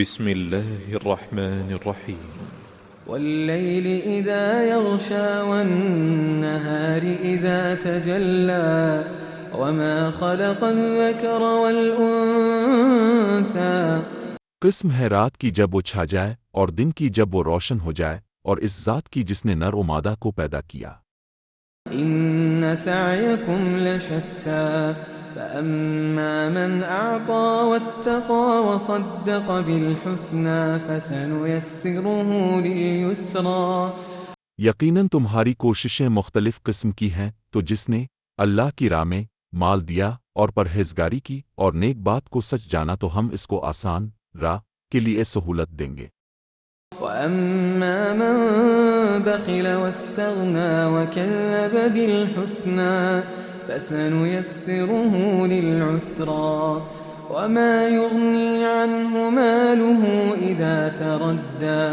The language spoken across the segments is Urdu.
بسم الله الرحمن الرحيم والليل إذا يغشى والنهار إذا تجلى وما خلق الذكر والأنثى قسم ہے رات کی جب وہ چھا جائے اور دن کی جب وہ روشن ہو جائے اور اس ذات کی جس نے نر و مادہ کو پیدا کیا۔ إن سعيكم لشتى فأما من أعطى واتقى وصدق بالحسنى فسنيسره لليسرى یقیناً تمہاری کوششیں مختلف قسم کی ہیں، تو جس نے اللہ کی راہ میں مال دیا اور پرہیزگاری کی اور نیک بات کو سچ جانا تو ہم اس کو آسان راہ کے لیے سہولت دیں گے۔ وأما من بخل واستغنى وكذب بالحسنى فسنيسره للعسرى وما يغني عنه ماله إذا تردى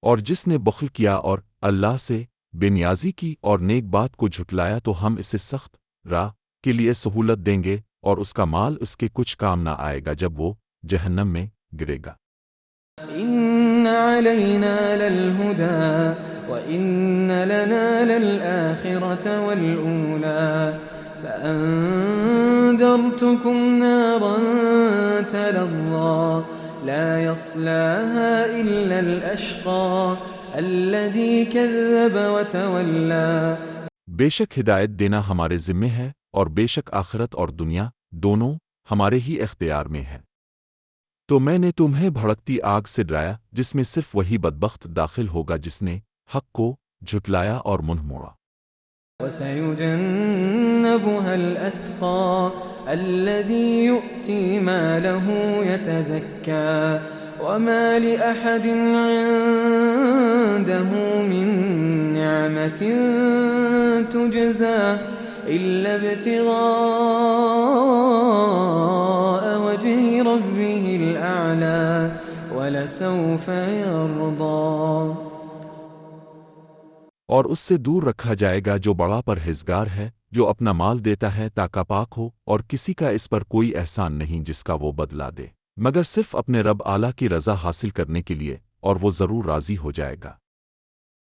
اور جس نے بخل کیا اور اللہ سے بے نیازی کی اور نیک بات کو جھٹلایا تو ہم اسے سخت راہ کے لیے سہولت دیں گے اور اس کا مال اس کے کچھ کام نہ آئے گا جب وہ جہنم میں گرے گا۔ إن علينا للهدى وإن لنا للآخرة والأولى فأنذرتكم نارا تلظى لا يصلاها إلا الأشقى الذي كذب وتولى بے شک ہدایت دینا ہمارے ذمے ہے اور بے شک آخرت اور دنیا دونوں ہمارے ہی اختیار میں ہے۔ تو میں نے تمہیں بھڑکتی آگ سے ڈرایا جس میں صرف وہی بدبخت داخل ہوگا جس نے حق کو جھٹلایا اور منہ موڑا۔ وسيجنبها الأتقى الذي يؤتي ماله يتزكى وما لأحد عنده من نعمة تجزى إلا ابتغاء وجه ربه الأعلى ولسوف يرضى اور اس سے دور رکھا جائے گا جو بڑا پرہیزگار ہے، جو اپنا مال دیتا ہے تاکہ پاک ہو اور کسی کا اس پر کوئی احسان نہیں جس کا وہ بدلہ دے، مگر صرف اپنے رب اعلیٰ کی رضا حاصل کرنے کے لیے، اور وہ ضرور راضی ہو جائے گا۔